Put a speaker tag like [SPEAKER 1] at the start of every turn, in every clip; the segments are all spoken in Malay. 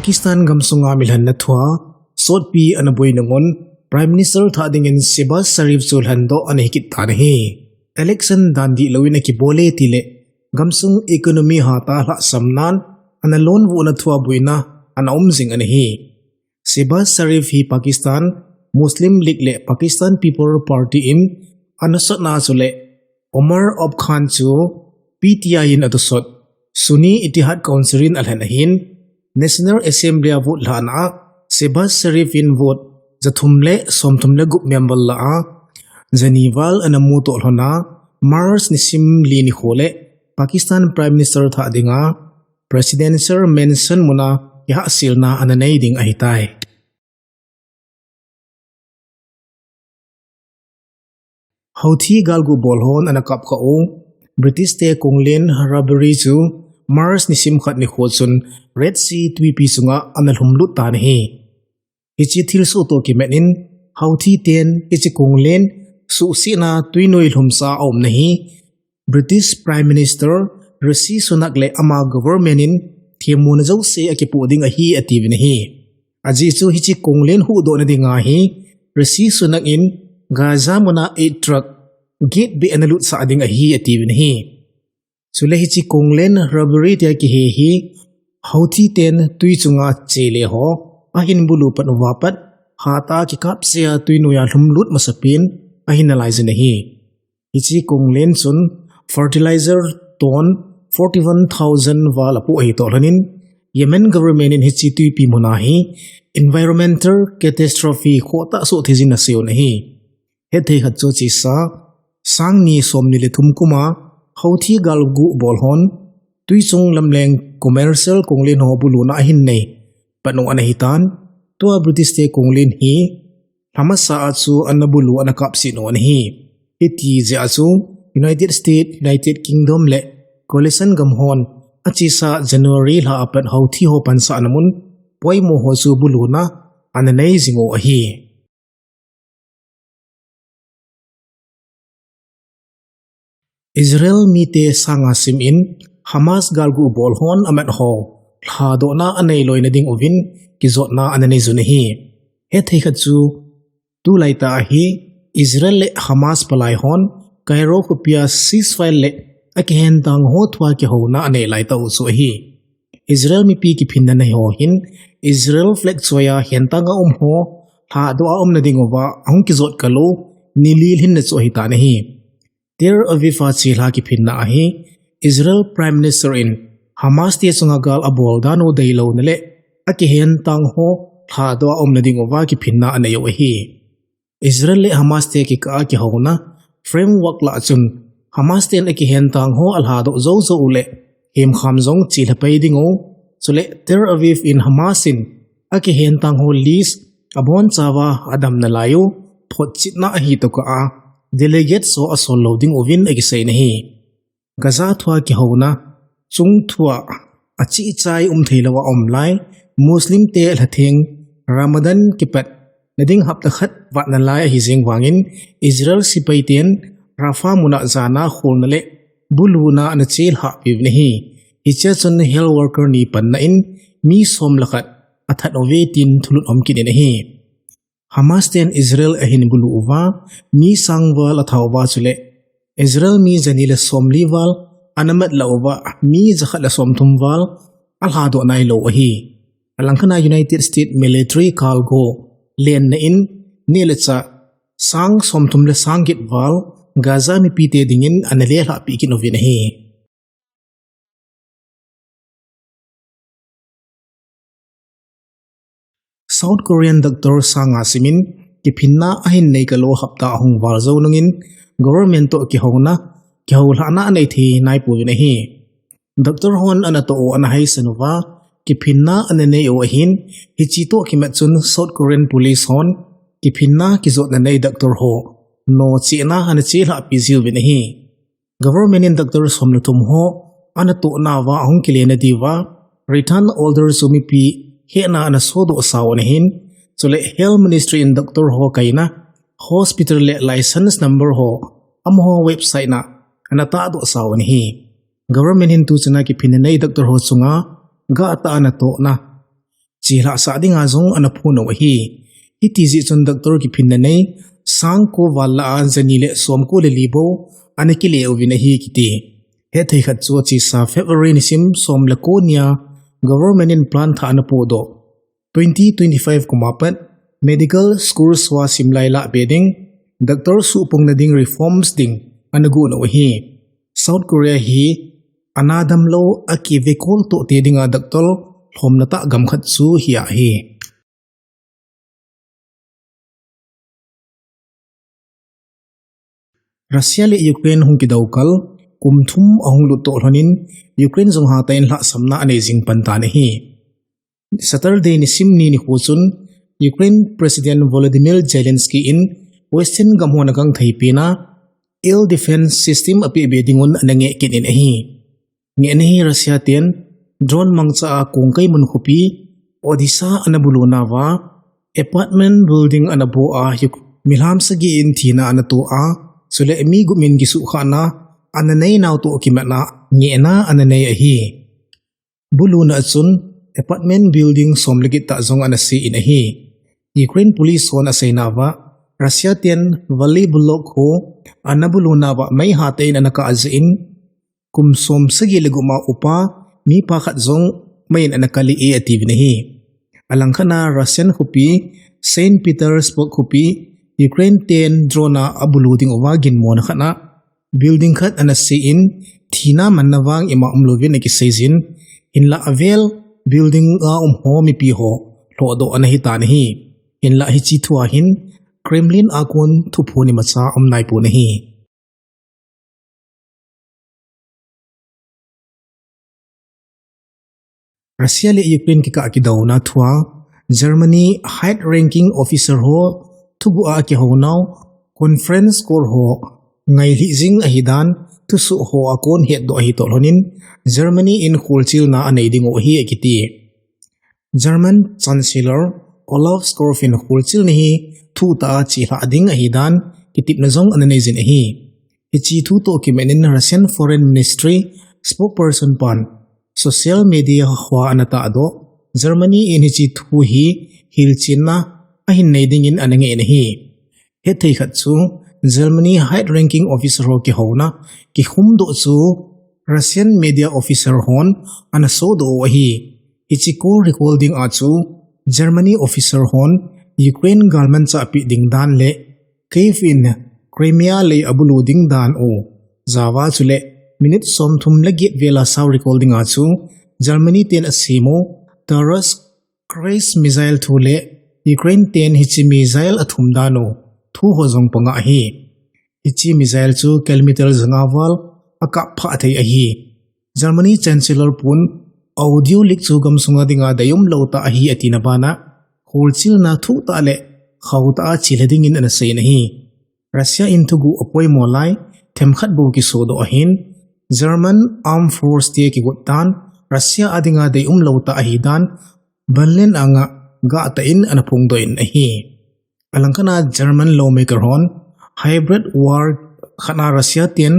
[SPEAKER 1] Pakistan gamsunga milhan na thua sot pi anaboy nangon Prime Minister tha dingin Shehbaz Sharif sulhando anehikit tanahi election dandi lawin akibole tile gamsung economy hata hla samnan analon wu na thua buina anaumjing anahi Shehbaz Sharif hi Pakistan Muslim League le Pakistan People Party in anasot na sule Omar of Khan chu PTI in adusot Sunni Ittihad Council in alhanahin National Assembly vote lana Shehbaz Sharif in vote zathumle somthumle gup member la Zanival anamuto lhona Mars nisim li ni khole Pakistan Prime Minister tha dinga Presidential Mansion muna ya silna ananay ding ahitai Houthi galgu bolhon anakap ka o British te konglen robbery chu Mars nisim khat ni khotsun Red Sea twi pi sunga analhumlut ta nahi ichi thil su to ki menin Houthi ten ichi konglen su sina twinoi lhumsa om nahi British Prime Minister Rishi Sunak le ama government in thimun jau se akipu ding a hi ativ nahi aji chu hichi konglen hu do na dinga hi Rishi Sunak in Gaza muna 8 truck gate be analut sa ading a hi ativ nahi Sule hichi konglen robbery tia ki hi Houthi ten tui chunga chele ho ahin bulu pat wapat hata ki kap sia tuinuya lhumlut masapin ahin alaize nahi hichi konglen sun fertilizer ton 41,000 wala pu ai tolanin Yemen government in hichi tui pi munahi environmental catastrophe khota so thizin aseu nahi he thei khat chu chi sa sangni somni le thumkuma Houthi galgu bolhon tui chung lamleng commercial konglen ho buluna ahin nei panu anahitan tua British te konglen hi hamasa achu anabulu anakapsi no anhi iti je achu United States United Kingdom le coalition gamhon achi sa January la apat Houthi ho pansa anamun poimo ho chu buluna ananei zingo ahi Israel mite sanga sim in Hamas galgu bolhon amat ho thado na anei loina ding ovin kizot na ananei zunahi he thei khachu tu laita hi Israel le Hamas palai hon Cairo kopia ceasefire le akhen tang ho thwa ki ho na anei laita usu hi Israel mi pi ki phinna nei ho hin Israel flag choya hentanga ho thado na ding ova ang kizot kalo nilil hin na cho hi ta nahi There avifa chilha ki phinna ahi Israel Prime Minister in Hamas te sunga gal abol dano dailo nale akihen tang ho thado omna ding ova ki phinna anayo ahi Israel le Hamas te ki ka ki hona framework la chun Hamas ten akihen tang ho alhado zo zo ule hem khamjong chilha pai dingo chule Tel Aviv in Hamasin akihen tang ho list abon chawa adam na layo phot chitna ahi to ka delegate so asol loading ovin agisai nahi Gaza thwa ki hona chung thwa achi chai theilawa omlai Muslim te latheng Ramadan kipat nading hapta khat wa na lai hi jeng wangin Israel sipaiten Rafa muna zana khulnale buluna na chel ha piv nahi hicha chun health worker ni panna in mi som lakhat athat ove tin thulut omkin nahi Hamas ten Israel ahin bulu uwa mi sangwa lathawwa chule Israel mi zanila somliwal anamat lauwa mi zakhala somthumwal alhado nai lo ahi alangkana United States military cargo len na in nilecha sang somthumle sangit wal Gaza mi pite dingin anale la pikin ovinahi South Korean doctor sanga simin ki phinna ahin nei kalo hapta hung warzo nungin government to ki hona ki holana nei thi nai pu nahi doctor hon anato anahai sanuwa ki phinna anane o ahin hichito ki machun South Korean police hon ki phinna ki zot na nei doctor ho no china han chi la piziu nahi government in doctor somlutum ho anato na wa hung ki lena diwa return older sumi pi HETNA ana sodo sawanahin chule health ministry in doctor ho kaina hospital le license number ho amho website na ana ta do sawanahi government hin tu chana ki phinai doctor ho chunga ga ta ana to na Chihla sa ding azong anapuno hi itizi chun doctor ki phinna nei sang ko wala zanile som ko le libo anekile ovina hi kiti he thei khat chu chi sa February nisim som lakonia government in plan tha anapodo 2025 kumapat medical school swa simlai la beding doctor su pong na ding reforms ding anagu no hi South Korea hi anadam lo aki vekol to te dinga doctor lhumlhut gam khat chu hiya hi Russia le Ukraine hung kidaukal kumthum ahung lut to hlonin Ukraine jong ha tain hla samna ane jing panta ne hi Saturday ni simni ni huchun Ukraine President Volodymyr Zelensky in Western gamhona gang thaipina air defense system api bedingun anange kinin hi nge ne hi Russia ten drone mangcha kongkai mun khupi Odisha anabuluna wa apartment building anabo a milham sagi in thina anato a sule mi gumin gisu khana ananei naw to kimana nge na ananei a hi buluna chun apartment building somlegi ta jong anasi in a hi Ukraine police on asaina wa Russia ten valley block ho anabuluna wa mai hatain anaka azin kum som sagi leguma upa mi pakhat jong main anakali e ativ nahi alangkhana Russian khupi St Petersburg khupi Ukraine ten drona abuluding owagin mon khana building khat anasi in thina manawang ima umlovin ki sejin inla avel building a ho mi pi ho hlodo anahi ta nahi inla hi chi thua hin Kremlin akon thupuni macha amnai pu nahi Russia le Ukraine ki ka ki dauna thua Germany high ranking officer ho thubu a ki ho now conference call ho ngai hi jing a hidan tu su ho akon het do hi tolhonin Germany in khulchil na anei ding o hi ekiti German chancellor Olaf Scholz in khulchil ni hi thu ta chi hla ding a hidan kitip na jong anei jin a hi ichi thu to ki menin Russian foreign ministry spokesperson pan social media hwa anata ado Germany in hi chi thu hi hilchinna a hin nei ding in anange na hi he thei khat chu Germany high ranking officer ho ki hona ki hum do chu Russian media officer hon ana so do hi ichi ko recording a chu Germany officer hon Ukraine government cha pi ding dan le Kyiv in Crimea le abulu ding dan o Java chule minute som thum lagi vela saw recording a chu Germany ten asimo Taurus cruise missile thule Ukraine ten hichi missile athum dano thu hojong panga hi hichi missile chu kilometer jangawal aka pha thei a hi Germany chancellor pun audio leak chu gam sunga dinga dayum lota a hi atina bana holchil na thu ta le khauta chilading in ana sei na hi Russia intugu apoi molai themkhat bu ki sodo ahin German armed force te ki gotan Russia adinga dayum lota a hi dan Berlin anga ga ta in anapung do in a hi alangkana German lawmaker hon hybrid war khana Russia ten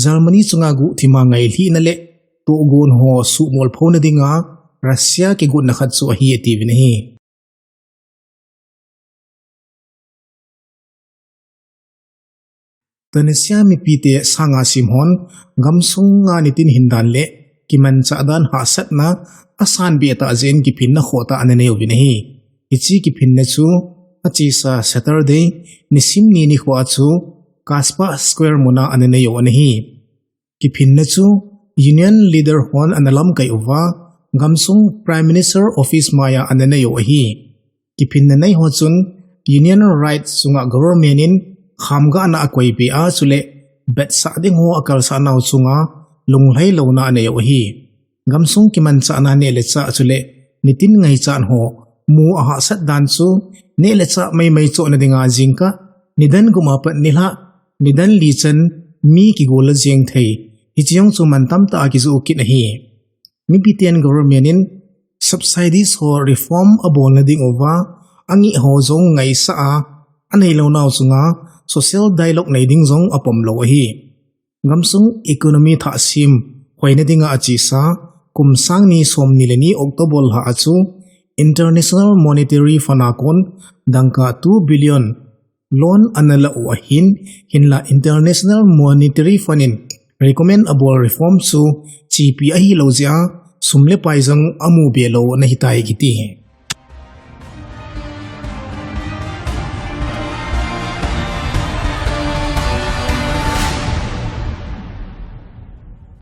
[SPEAKER 1] Germany chunga gu thima ngai li na le to gon ho su mol phone dinga Russia ki gu na khat chu hi tv ni hi Tunisia mi pite sanga simhon gamsung nga nitin hindan le kiman cha dan ha sat na asan bi ta zen ki phin na khota anene yo ni hi ichi ki phin na chu achi sa Saturday nisim ni ni khwa chu Kaspa Square muna anene yo ani hi ki phin na chu union leader hon analam kai uwa gamsung prime minister office maya anene yo hi ki phin na nei ho chun union rights sunga government in khamga na akoi pe a chule bet sa ding ho akal sa naw chunga lunglai lo na ne yo hi gamsung ki man cha na ne le cha chule nitin ngai chan ho mu a ha sat dan chu ne le cha mai cho na dinga jingka nidan guma pa nila nidan li chen mi ki gol jeng thei hichiong chu man tam ta ki zu ki na hi mi pitian government in subsidies ho reform abol na ding over angi ho zong ngai sa a anei lo naw chunga social dialogue nei ding zong apom lo hi gamsung economy tha sim hoina dinga achi sa kum sang ni som ni le ni october ha achu International Monetary Fund akon dangka 2 billion loan anala uahin hinla International Monetary Fundin recommend abol reform su GP ahi lozia sumle paizang amu belo na hitai giti.